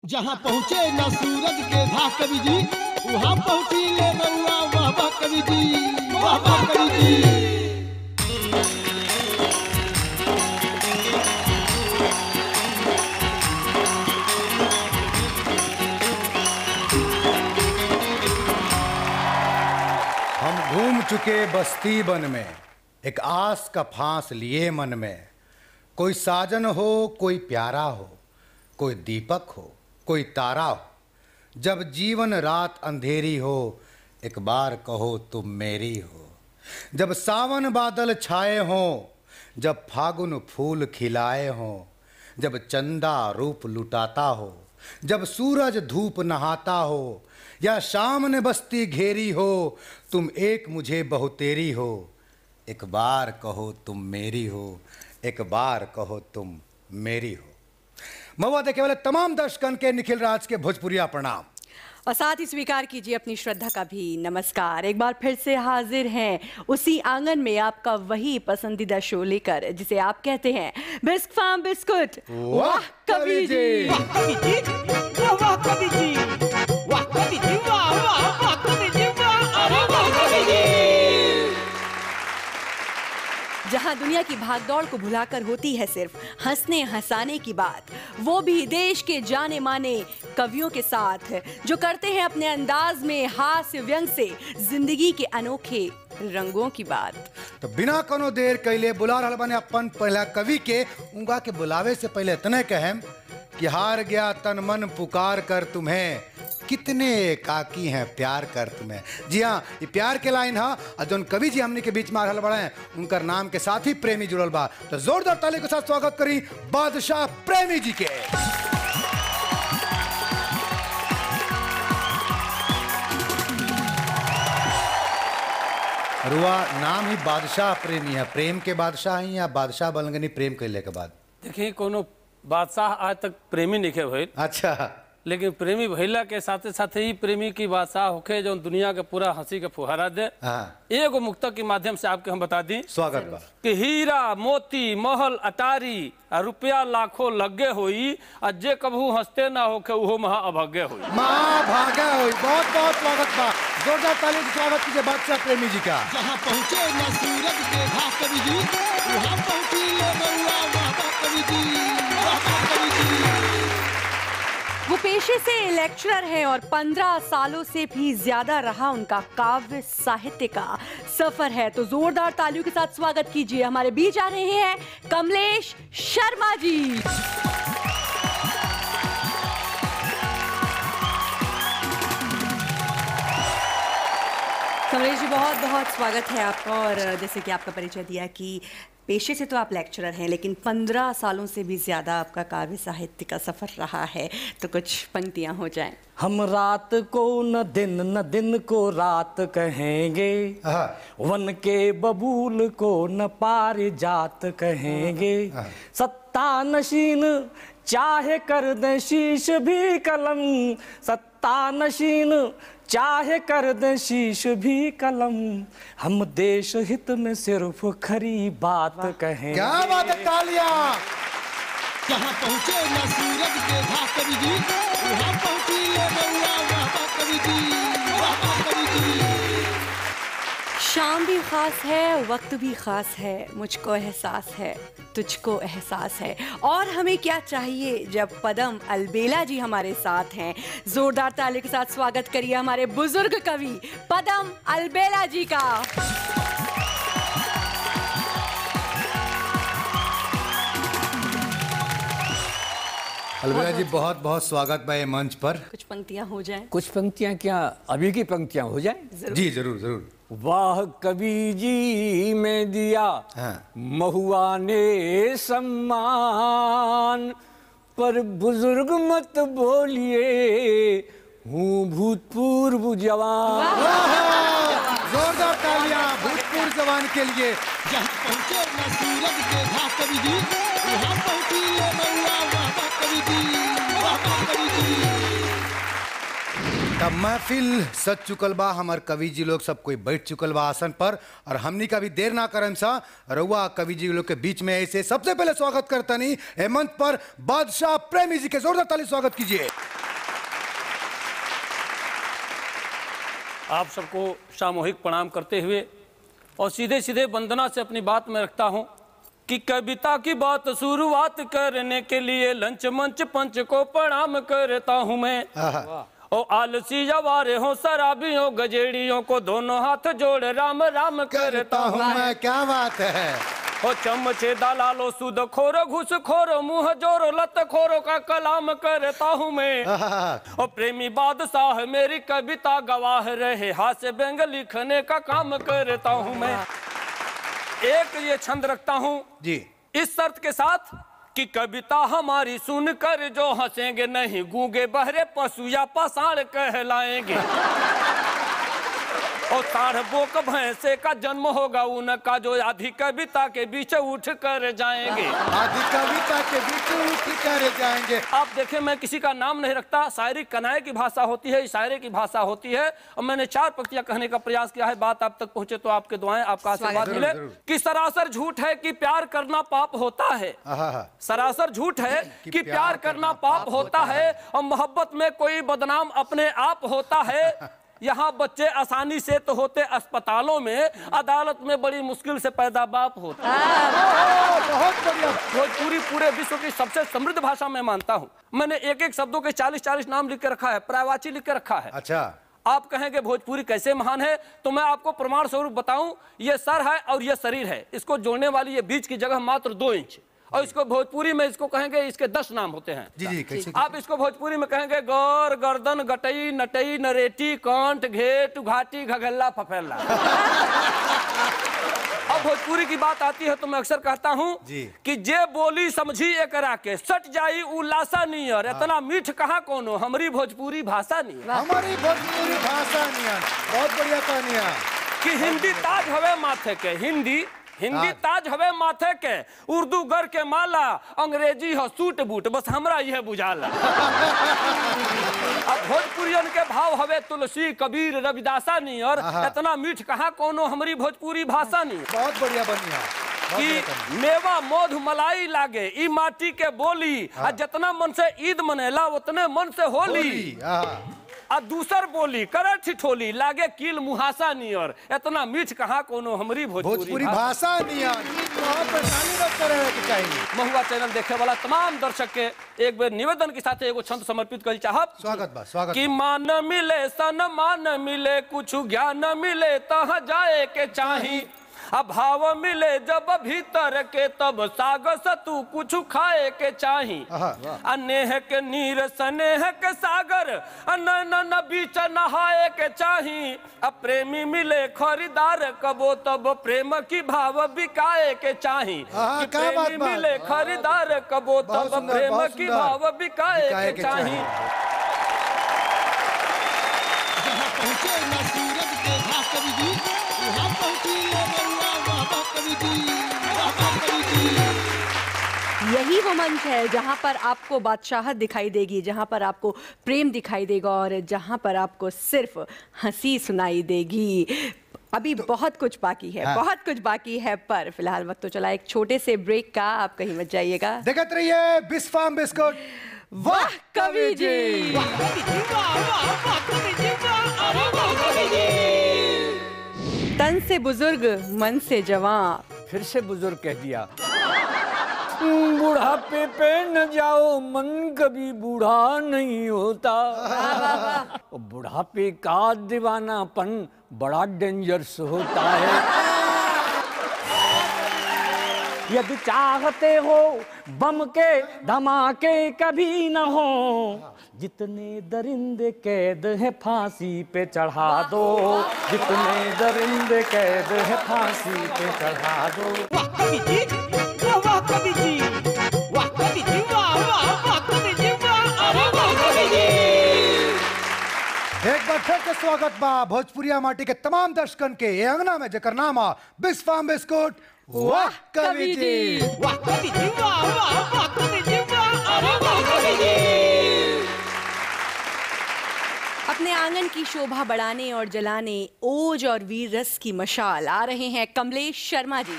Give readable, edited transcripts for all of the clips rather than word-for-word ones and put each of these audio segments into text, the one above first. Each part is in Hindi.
जहाँ पहुँचे न सूरज के धा कवि जी, वहाँ पहुँची ले रउआ वाह वाह कवि जी, वाह वाह कवि जी। हम घूम चुके बस्ती बन में, एक आस का फांस लिए मन में। कोई साजन हो, कोई प्यारा हो, कोई दीपक हो, कोई तारा हो। जब जीवन रात अंधेरी हो, एक बार कहो तुम मेरी हो। जब सावन बादल छाए हों, जब फागुन फूल खिलाए हों, जब चंदा रूप लुटाता हो, जब सूरज धूप नहाता हो, या शाम ने बस्ती घेरी हो, तुम एक मुझे बहुतेरी हो। एक बार कहो तुम मेरी हो, एक बार कहो तुम मेरी हो। महुआ देखे वाले तमाम दर्शकन के निखिल राज के भोजपुरिया प्रणाम और साथ ही स्वीकार कीजिए अपनी श्रद्धा का भी नमस्कार। एक बार फिर से हाजिर हैं उसी आंगन में आपका वही पसंदीदा शो लेकर जिसे आप कहते हैं बिस्क फार्म बिस्कुट। वाह कवि जी, वाह कवि जी, वाह कवि जी, वाह कवि जी, वाह वाह वाह कवि जी, वाह अरे वाह कवि जी। जहां दुनिया की भागदौड़ को भुलाकर होती है सिर्फ हंसने हंसाने की बात, वो भी देश के जाने माने कवियों के साथ जो करते हैं अपने अंदाज में हास्य व्यंग से जिंदगी के अनोखे रंगों की बात। तो बिना कोनो देर कैले बुला रहल बने अपन पहला कवि के। उनका के बुलावे से पहले इतने कहें कि हार गया तन मन पुकार कर तुम्हें, कितने एकाकी हैं प्यार कर तुम्हें। जी हाँ, ये प्यार के लाइन है और जो कवि जी हमने के बीच में रहल बड़े हैं उनकर नाम के साथ ही प्रेमी जुड़ल बा। तो जोरदार ताली के साथ स्वागत करी बादशाह प्रेमी जी के। रुआ नाम ही बादशाह प्रेमी है, प्रेम के बादशाह ही या बादशाह बनगनी प्रेम कैले के बाद? देखिए कोनो बादशाह आज तक प्रेमी नहीं भइल, अच्छा, लेकिन प्रेमी भइला के साथे साथे ही प्रेमी की बादशाह होके जो दुनिया के पूरा हंसी के फुहारा दे। हाँ, एगो मुक्तक के माध्यम से आपके हम बता दी स्वागत बा कि हीरा मोती महल अटारी आ रुपया लाखों लगे होई आ जे कभू हंसते ना होके उहो महा अभागे होई। भागा हुई। बहुत बहुत स्वागत बा, जोरदार ताली से स्वागत कीजिए बादशाह प्रेमी जी का। जहाँ पहुँचे न सूरज के धा कवि जी, वहाँ पहुँची ले रउआ वाह वाह कवि जी, वाह वाह कवि जी। वो पेशे से लेक्चरर हैं और 15 सालों से भी ज्यादा रहा उनका काव्य साहित्य का सफर है। तो जोरदार तालियों के साथ स्वागत कीजिए, हमारे बीच आ रहे हैं कमलेश शर्मा जी। कमलेश जी बहुत बहुत स्वागत है आपका। और जैसे कि आपका परिचय दिया कि पेशे से तो आप लेक्चरर हैं, लेकिन 15 सालों से भी ज़्यादा आपका काव्य साहित्य का सफ़र रहा है। तो कुछ पंक्तियाँ हो जाएं। हम रात को न दिन को रात कहेंगे, वन के बबूल को न पारिजात कहेंगे। सत्ता नशीन चाहे कर दे शीश भी कलम, सत्ता नशीन चाहे कर दे शीश भी कलम, हम देश हित में सिर्फ खरी बात कहें। क्या बात है, तालियां। जहाँ पहुँचे न सूरज के धा कवि जी, वहाँ पहुँची ले रउआ वाह वाह कवि जी, वाह वाह कवि जी। शाम भी खास है, वक्त भी खास है, मुझको एहसास है, तुझको एहसास है। और हमें क्या चाहिए जब पदम अलबेला जी हमारे साथ हैं। जोरदार ताली के साथ स्वागत करिए हमारे बुजुर्ग कवि पदम अलबेला जी का। अलबेला जी बहुत बहुत स्वागत बा ये मंच पर। कुछ पंक्तियां हो जाएं। कुछ पंक्तियां क्या अभी की पंक्तियां हो जाएं? जी जरूर जरूर। वाह कवि जी में दिया महुआ ने सम्मान, पर बुजुर्ग मत बोलिए हूँ भूतपूर्व जवान। जोरदार तालियां भूतपूर्व जवान के लिए। जहाँ पहुँचे न सूरज के धा कवि जी, वहाँ पहुँची ले रउआ वाह वाह कवि जी, वाह वाह कवि जी। तब महफिल सज चुकल बा, हमार कवि जी लोग सब कोई बैठ चुकल बा आसन पर, और हमनी का भी देर ना करम सा रउआ कवि जी लोग के बीच में ऐसे सबसे पहले स्वागत करता नहीं मंच पर बादशाह प्रेमी जी के। जोरदार ताली स्वागत कीजिए। आप सबको सामूहिक प्रणाम करते हुए और सीधे सीधे वंदना से अपनी बात में रखता हूँ कि कविता की बात शुरुआत करने के लिए लंच मंच पंच को प्रणाम करता हूँ मैं। ओ आलसी जवारे हो शराबियों गजेड़ियों को दोनों हाथ जोड़ राम राम करता हूँ मैं। क्या बात है। ओ चमचे दलालो सुद खोरो घुस खोरो मुंह जोरो लत खोरो का कलाम करता हूँ मैं। और प्रेमी बादशाह मेरी कविता गवाह रहे, हास्य व्यंग लिखने का काम करता हूँ मैं। एक ये छंद रखता हूँ जी, इस शर्त के साथ कि कविता हमारी सुनकर जो हंसेंगे नहीं गूंगे बहरे पशु या पाषाण कहलाएंगे। और साढ़ बोक भैंसे का जन्म होगा उनका जो आधी कविता के बीच उठ कर जाएंगे। आधी कविता के बीच उठ कर जाएंगे। आप देखें, मैं किसी का नाम नहीं रखता। शायरी कनाए की भाषा होती है, इशारे की भाषा होती है, और मैंने 4 पंक्तियां कहने का प्रयास किया है। बात आप तक पहुंचे तो आपके दुआएं, आपका आशीर्वाद मिले। कि सरासर झूठ है कि प्यार करना पाप होता है। सरासर झूठ है कि प्यार करना पाप होता है, और मोहब्बत में कोई बदनाम अपने आप होता है। यहाँ बच्चे आसानी से तो होते अस्पतालों में, अदालत में बड़ी मुश्किल से पैदा बाप होता है। बहुत बढ़िया। भोजपुरी पूरे विश्व की सबसे समृद्ध भाषा मैं मानता हूँ। मैंने एक एक शब्दों के 40-40 नाम लिख के रखा है, पर्यायवाची लिख के रखा है। अच्छा, आप कहेंगे भोजपुरी कैसे महान है, तो मैं आपको प्रमाण स्वरूप बताऊं। ये सर है और ये शरीर है, इसको जोड़ने वाली ये बीच की जगह मात्र 2 इंच। और इसको भोजपुरी में इसको कहेंगे, इसके 10 नाम होते हैं। जी कैसे? आप इसको भोजपुरी में कहेंगे गौर, गर्दन, गटई, नटई, नरेटी, कंठ, घेट, घाटी, घगल्ला, फफेल्ला। अब भोजपुरी की बात आती है तो मैं अक्सर कहता हूँ कि जे बोली समझी एकरा के सट जाई उल्लासा नियर, इतना मीठ कहा कोनो हमारी भोजपुरी भाषा नहीं। हमारी भोजपुरी भाषा नहीं। बहुत बढ़िया कहानियां। कि हिंदी ताज हवे माथे के, हिंदी ताज हवे माथे के, उर्दू गर के माला, अंग्रेजी हो सूट बूट, बस हमरा यह बुझाला। अब भोजपुरियन के भाव हवे तुलसी, कबीर, रविदासा नहीं, और इतना मीठ कहा कोनो हमारी भोजपुरी भाषा नहीं। बहुत बढ़िया बनिया। कि मेवा मोध मलाई लागे ई माटी के बोली, जितना मन से ईद मनेला उतने मन से होली। आ दूसर बोली करे ठिठोली, लागे कील मुहासा नियर, इतना मीठ कहा कोनो हमारी भोजपुरी भाषा नियर। महुआ चैनल देखे वाला तमाम दर्शक के एक बार निवेदन के साथ एगो छंद समर्पित कर चाहब। स्वागत। कि मान मिले सन मान मिले, कुछ ज्ञान मिले तह जाए के चाही, अभाव मिले जब भीतर के तब साग सतु कुछ खाए के चाही। अनेह के नीर स्नेह के सागर, न बीच नहाए के चाही। प्रेमी मिले खरीदार कबो तब प्रेम की भाव बिकाए के चाही। प्रेमी मिले खरीदार कबो तब प्रेम की भाव बिकाए के चाही। पहुंचे न सूरज के घास कवि जी, वहाँ पहुंची ले बउआ वाह कवि जी, वाह कवि जी। यही वो मंच है जहाँ पर आपको बादशाहत दिखाई देगी, जहाँ पर आपको प्रेम दिखाई देगा, और जहाँ पर आपको सिर्फ हंसी सुनाई देगी। अभी बहुत कुछ बाकी है, बहुत कुछ बाकी है, पर फिलहाल वक्त तो चला एक छोटे से ब्रेक का। आप कहीं मत जाइएगा, देखते रहिए बिस फार्म बिस्कुट। वाह कवि जी। तन से बुजुर्ग मन से जवान, फिर से बुजुर्ग कह दिया। बुढ़ापे पे न जाओ, मन कभी बूढ़ा नहीं होता। बुढ़ापे का दीवानापन बड़ा डेंजरस होता है। यदि चाहते हो बम के धमाके कभी न हो, जितने दरिंदे कैद है फांसी पे चढ़ा दो, जितने दरिंदे कैद है फांसी पे चढ़ा दो। वाह कवि जी, वाह कवि जी, वाह कवि जी, वाह कवि जी, वाह कवि जी। एक बार फिर से स्वागत बा भोजपुरिया माटी के तमाम दर्शकन के ये अंगना में जेकर नाम आ बिस फार्म बिस्कुट। वाह कवि जी, वाह कवि जी, वाह कवि जी, वाह कवि जी। अपने आंगन की शोभा बढ़ाने और जलाने ओज और वीर रस की मशाल आ रहे हैं कमलेश शर्मा जी।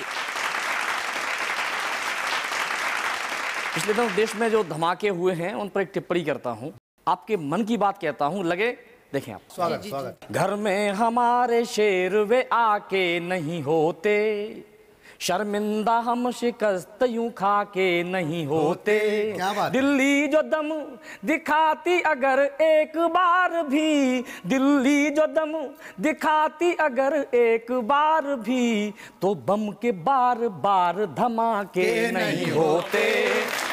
पिछले दिनों देश में जो धमाके हुए हैं उन पर एक टिप्पणी करता हूं, आपके मन की बात कहता हूं, लगे देखें आप। स्वागत स्वागत। घर में हमारे शेर वे आके नहीं होते, शर्मिंदा हम शिकस्त यूं खा के नहीं होते। क्या बात। दिल्ली जो दम दिखाती अगर एक बार भी, दिल्ली जो दम दिखाती अगर एक बार भी, तो बम के बार बार धमाके नहीं होते,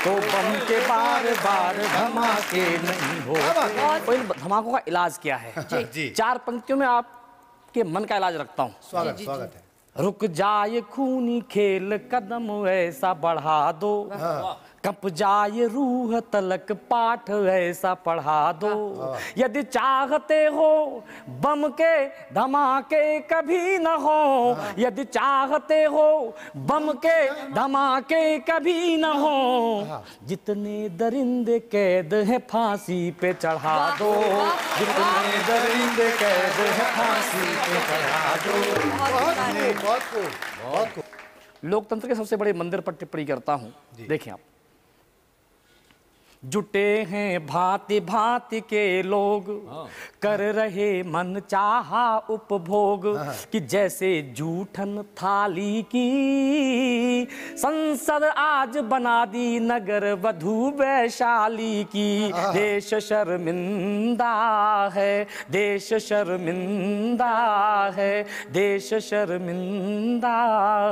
तो बम के बार बार धमाके नहीं होते। तो इन धमाकों का इलाज क्या है? जी। 4 पंक्तियों में आपके मन का इलाज रखता हूँ। स्वागत स्वागत है। रुक जाए खूनी खेल कदम ऐसा बढ़ा दो, कप जाए रूह तलक पाठ ऐसा पढ़ा दो। यदि चाहते हो बम के धमाके कभी न हो, यदि चाहते हो बम के धमाके कभी न हो, जितने दरिंदे कैद है फांसी पे चढ़ा दो, जितने दरिंदे कैद है फांसी पे चढ़ा दो। बहुत खूब। लोकतंत्र के सबसे बड़े मंदिर पर टिप्पणी करता हूं। देखें आप, जुटे हैं भांति भांति के लोग, कर रहे मन चाहा उपभोग, कि जैसे जूठन थाली की संसद आज बना दी नगर वधू वैशाली की। देश शर्मिंदा है, देश शर्मिंदा है, देश शर्मिंदा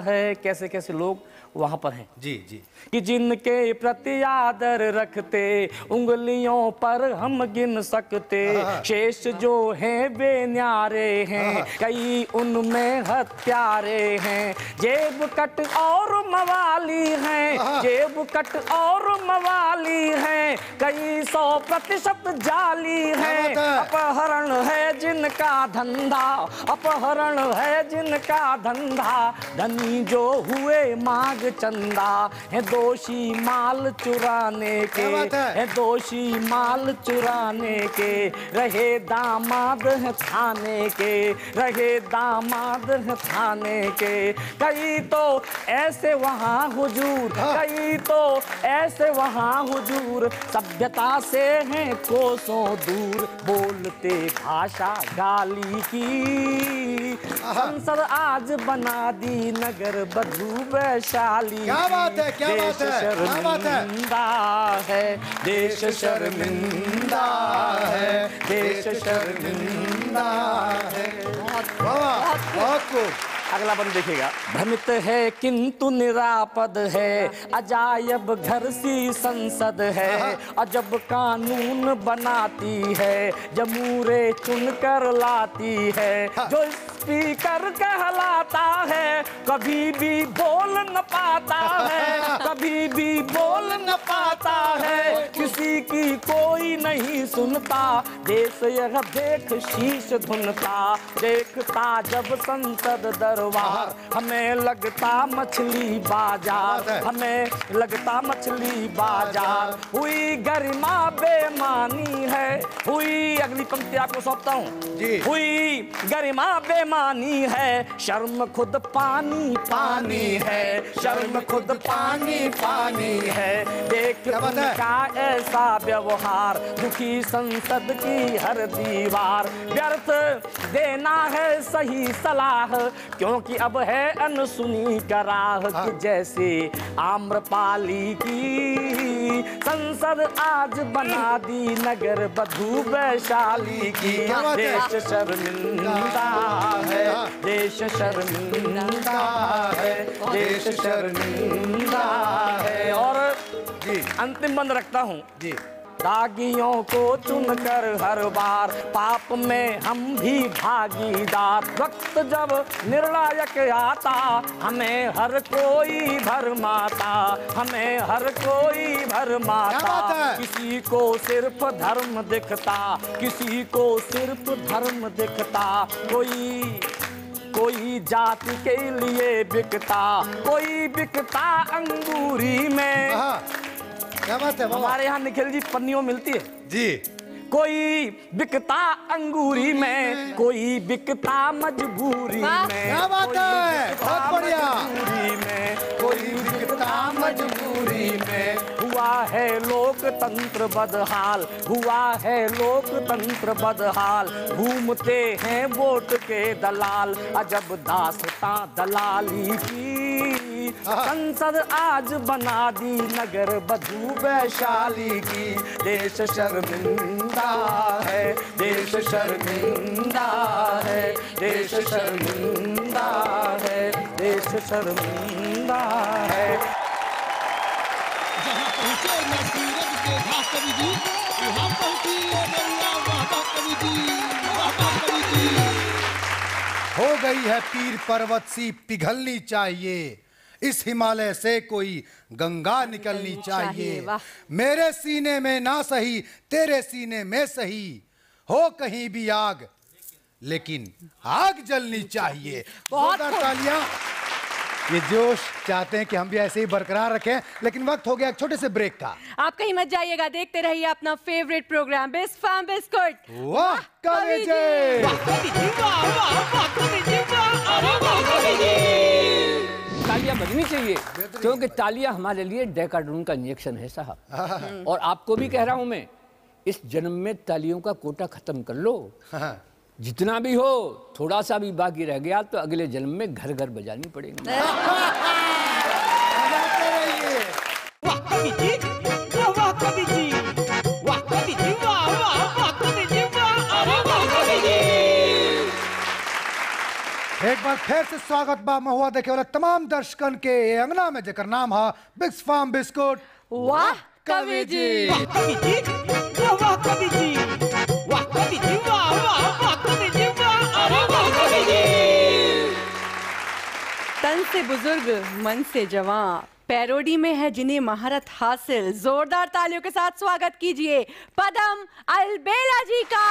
है। कैसे कैसे लोग वहां पर हैं जी जी, कि जिनके प्रति आदर रखते उंगलियों पर हम गिन सकते, शेष जो हैं वे न्यारे हैं, कई उनमें हत्यारे हैं। जेब कट और मवाली हैं, जेब कट और मवाली हैं, कई 100% जाली हैं। अपहरण है जिनका धंधा, अपहरण है जिनका धंधा, धनी जो हुए मांग चंदा, है दोषी माल चुराने के, है दोषी माल चुराने के, रहे दामाद है थाने के, रहे दामाद है थाने के। कई तो ऐसे वहाँ हुजूर, कई तो ऐसे वहाँ हुजूर, सभ्यता से हैं कोसों दूर, बोलते भाषा गाली की। संसद आज बना दी नगर वधू वैशाली। क्या बात है, क्या बात है, क्या बात है। शर्मिंदा है, देश शर्मिंदा है, देश शर्मिंदा है। बहुत खूब। अगला बंद देखिएगा। भ्रमित है किंतु निरापद है, अजायब घर सी संसद है, अजब कानून बनाती है, जमूरे चुनकर लाती है। जो स्पीकर कहलाता है कभी भी बोल न पाता है, कभी भी बोल न पाता है, किसी की कोई नहीं सुनता। देश यह देख शीश धुनता, देखता जब संसद दरबार, हमें लगता मछली बाजार, हमें लगता मछली बाजार। हुई गरिमा बेमानी है, हुई, अगली पंक्ति आपको सौंपता हूँ, हुई गरिमा बेमानी है, शर्म खुद पानी पानी है, शर्म खुद पानी पानी है। देख उनका ऐसा व्यवहार, दुखी संसद की हर दीवार। व्यर्थ देना है सही सलाह, क्योंकि अब है अनसुनी कराह, कि जैसे आम्रपाली की संसद आज बना दी नगर वधू वैशाली की। देश शर्मिंदा है, देश शर्मिंदा है, देश शर्मिंदा है। और अंतिम बंद रखता हूँ जी। दागियों को चुनकर हर बार पाप में हम भी भागीदार। वक्त जब निर्णायक आता हमें हर कोई भरमाता, हमें हर कोई भरमाता। किसी को सिर्फ धर्म दिखता, किसी को सिर्फ धर्म दिखता। कोई जाति के लिए बिकता, कोई बिकता अंगूरी में। क्या बात है, हमारे यहाँ निखिल जी पन्नियों मिलती है जी। कोई बिकता अंगूरी में, कोई बिकता मजबूरी में। क्या बात है, बहुत बढ़िया। मजबूरी में, कोई बिकता मजबूरी में। हुआ हुआ है लोकतंत्र बदहाल, हुआ है लोकतंत्र बदहाल। घूमते हैं वोट के दलाल, अजब दास्तां दलाली की। संसद आज बना दी नगर बधू वैशाली की। देश शर्मिंदा है, देश शर्मिंदा है, देश शर्मिंदा है, देश शर्मिंदा है। जहाँ पहुँचे न सूरज के घास कवि जी, वहाँ पहुँची ये गौरा वाह कवि जी, वाह कवि जी। हो गई है पीर पर्वत सी पिघलनी चाहिए, इस हिमालय से कोई गंगा निकलनी चाहिए। मेरे सीने में ना सही तेरे सीने में सही, हो कहीं भी आग लेकिन आग जलनी चाहिए। बहुत तालियां। ये जोश चाहते हैं कि हम भी ऐसे ही बरकरार रखें, लेकिन वक्त हो गया एक छोटे से ब्रेक का। आप कहीं मत जाइएगा, देखते रहिए अपना favourite programme Bisk Farm biscuit. वाह कवि जी। तालियां बजनी चाहिए, क्योंकि तालियां हमारे लिए डेकाड्रोन का इंजेक्शन है साहब। और आपको भी कह रहा हूं मैं, इस जन्म में तालियों का कोटा खत्म कर लो। जितना भी हो, थोड़ा सा भी बाकी रह गया तो अगले जन्म में घर घर बजानी पड़ेगी। एक बार फिर से स्वागत बा महुआ देखे वाले तमाम दर्शकन के अंगना में, जेकर नाम है बिस्क फार्म बिस्कुट। वाह कवि जी। तन से बुजुर्ग मन से जवान, पैरोडी में है जिन्हें महारत हासिल। जोरदार तालियों के साथ स्वागत कीजिए पदम अलबेला जी का।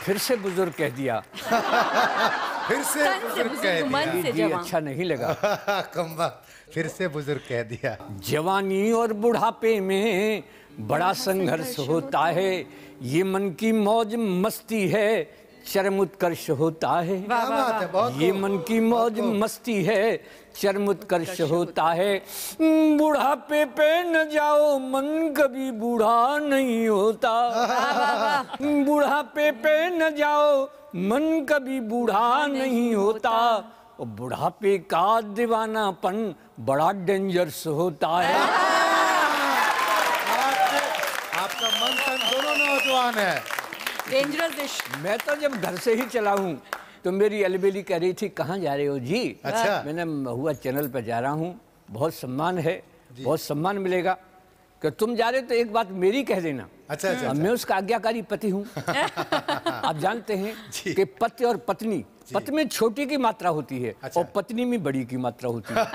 फिर से बुजुर्ग कह दिया। फिर से तन से बुजुर्ग कह बुजुर्ग मन दिया। से ये जवान। अच्छा नहीं लगा। कम बात, फिर से बुजुर्ग कह दिया। जवानी और बुढ़ापे में बड़ा संघर्ष होता है, ये मन की मौज मस्ती है, चरम उत्कर्ष होता है। क्या बात है, बहुत ये खूब। मन की मौज मस्ती है, चरम उत्कर्ष होता है। बुढ़ापे पे न जाओ, मन कभी बूढ़ा नहीं होता। बुढ़ापे पे न जाओ, मन कभी बूढ़ा नहीं होता। और बुढ़ापे का दीवानापन बड़ा डेंजरस होता है। आपका मन तन दोनों नौजवान है। Dangerous dish. मैं तो जब घर से ही चला हूँ तो मेरी अलबेली कह रही थी कहाँ जा रहे हो जी। अच्छा। मैंने महुआ चैनल पर जा रहा हूँ, बहुत सम्मान है, बहुत सम्मान मिलेगा। कि तुम जा रहे तो एक बात मेरी कह देना। अच्छा, अच्छा, अब मैं उसका आज्ञाकारी पति हूँ। आप जानते हैं कि पति और पत्नी, पति में छोटी की मात्रा होती है। अच्छा। और पत्नी में बड़ी की मात्रा होती है।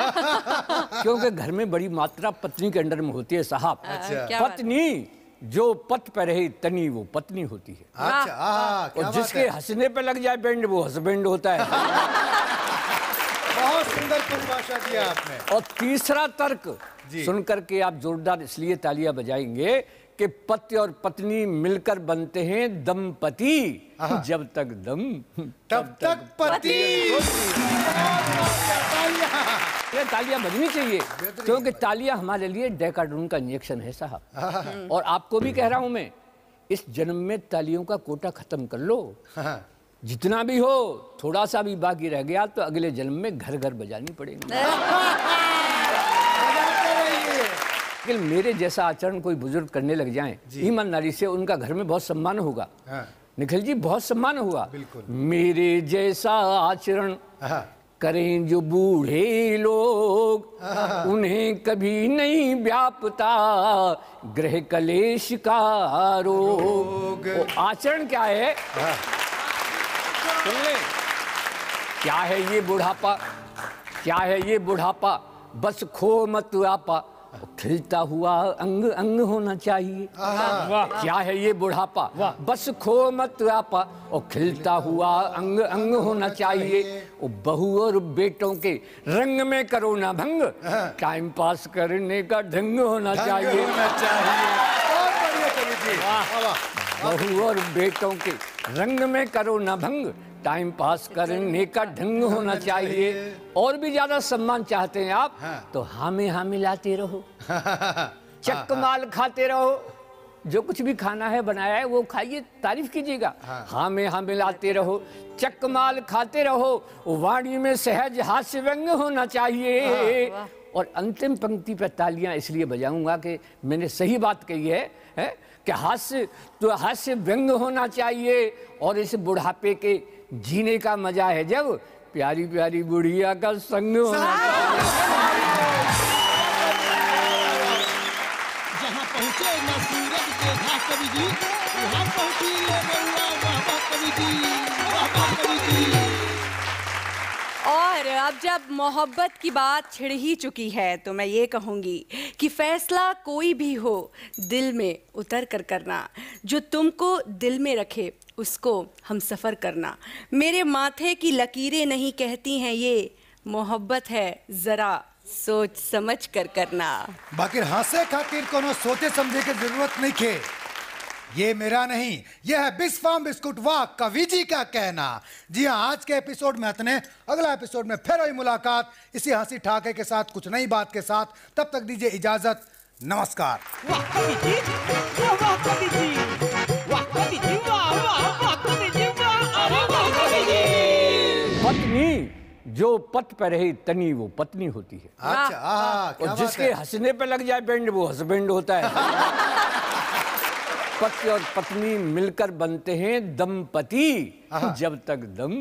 क्योंकि घर में बड़ी मात्रा पत्नी के अंडर में होती है साहब। अच्छा। क्या बात है? पत्नी जो पत पे रहे तनी वो पत्नी होती है। अच्छा, क्या और बात जिसके है। हंसने पे लग जाए बैंड वो हस्बैंड होता है। बहुत सुंदर परिभाषा दिया आपने। और तीसरा तर्क जी। सुन करके आप जोरदार इसलिए तालियां बजाएंगे कि पति और पत्नी मिलकर बनते हैं दंपति। जब तक दम तब तक पति। ये तालियां बजनी चाहिए, क्योंकि तालियां हमारे लिए डेकाड्रोन का इंजेक्शन है साहब। और आपको भी कह रहा हूं मैं, इस जन्म में तालियों का कोटा खत्म कर लो। जितना भी हो, थोड़ा सा भी बाकी रह गया तो अगले जन्म में घर घर बजानी पड़ेगी। लेकिन मेरे जैसा आचरण कोई बुजुर्ग करने लग जाए ईमानदारी से, उनका घर में बहुत सम्मान होगा। निखिल जी, बहुत सम्मान होगा। बिल्कुल। मेरे जैसा आचरण करें जो बूढ़े लोग, उन्हें कभी नहीं व्यापता ग्रह कलेश का रोग। वो आचरण क्या है? सुन ले, क्या है ये बुढ़ापा? क्या है ये बुढ़ापा? बस खो मत आपा, खिलता हुआ अंग अंग होना चाहिए। क्या है ये बुढ़ापा? बस खो मत आपा और खिलता हुआ अंग अंग होना चाहिए। वो बहू और बेटों के रंग में करो ना भंग, टाइम पास करने का ढंग होना चाहिए। बहुत बढ़िया कवि जी। वाह, वाह। बहू और बेटों के रंग में करो ना भंग, टाइम पास करने का ढंग होना चाहिए। और भी ज्यादा सम्मान चाहते हैं आप, तो हाँ मिलाते रहो, चक्क माल खाते रहो, जो कुछ भी खाना है बनाया है वो खाइए, तारीफ कीजिएगा। हाँ मिलाते रहो, चक्क माल खाते रहो, वाणी में सहज हास्य व्यंग होना चाहिए। और अंतिम पंक्ति पर तालियां इसलिए बजाऊंगा कि मैंने सही बात कही है कि हास्य व्यंग होना चाहिए। और इस बुढ़ापे के जीने का मजा है जब प्यारी प्यारी बुढ़िया का संग होना चाहिए। जहाँ पहुँचे न सूरज के घास कवि जी, वहाँ पहुँची ले बउआ बाबा कवि जी, बाबा कवि जी। और अब जब मोहब्बत की बात छिड़ ही चुकी है तो मैं ये कहूँगी कि फैसला कोई भी हो दिल में उतर कर करना, जो तुमको दिल में रखे उसको हम सफ़र करना। मेरे माथे की लकीरें नहीं कहती हैं ये मोहब्बत है, ज़रा सोच समझ कर करना। बाकी हंसे खातिर कोनो सोचे समझे की जरूरत नहीं खे। ये मेरा नहीं, यह है बिस्फाम बिस्कुट वाह कवि जी का कहना। जी हाँ, आज के एपिसोड में इतने, अगला एपिसोड में फिर हुई मुलाकात इसी हंसी ठाके के साथ, कुछ नई बात के साथ। तब तक दीजिए इजाजत, नमस्कार। वाह कवि जी, वाह कवि जी, वाह कवि जी, वाह कवि जी, वाह कवि जी। पत्नी जो पत पर रहे तनी वो पत्नी होती है। अच्छा, क्या और बात जिसके है। हंसने पे लग जाए बैंड वो हस्बैंड होता है। पति और पत्नी मिलकर बनते हैं दंपति, जब तक दम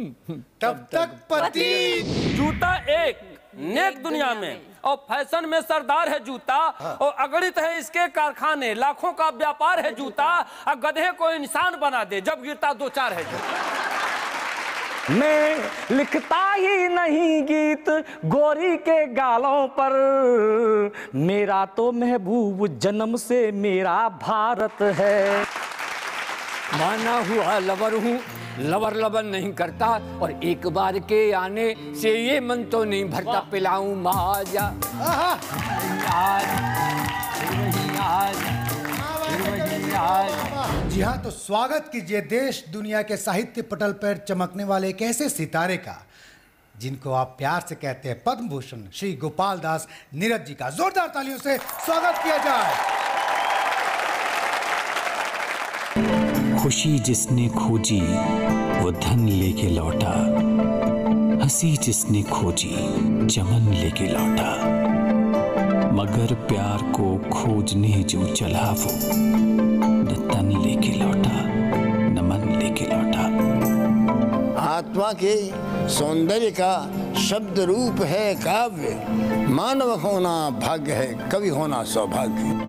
तब तक पति। जूता एक नेक दुनिया में और फैशन में सरदार है जूता, और अगणित है इसके कारखाने, लाखों का व्यापार है जूता, और गधे को इंसान बना दे जब गिरता दो चार है जूता। मैं लिखता ही नहीं गीत गोरी के गालों पर, मेरा तो महबूब जन्म से मेरा भारत है। माना हुआ लवर हूँ, लवर लवर नहीं करता, और एक बार के आने से ये मन तो नहीं भरता। पिलाऊं माजा जी हाँ, तो स्वागत कीजिए देश दुनिया के साहित्य पटल पर चमकने वाले एक ऐसे सितारे का जिनको आप प्यार से कहते हैं पद्म भूषण, श्री गोपाल दास नीरज जी का। जोरदार तालियों से स्वागत किया जाए। खुशी जिसने खोजी वो धन लेके लौटा, हंसी जिसने खोजी चमन लेके लौटा, मगर प्यार को खोजने जो चला वो न तन लेके लौटा न मन लेके लौटा। आत्मा के सौंदर्य का शब्द रूप है काव्य, मानव होना भाग्य है, कवि होना सौभाग्य।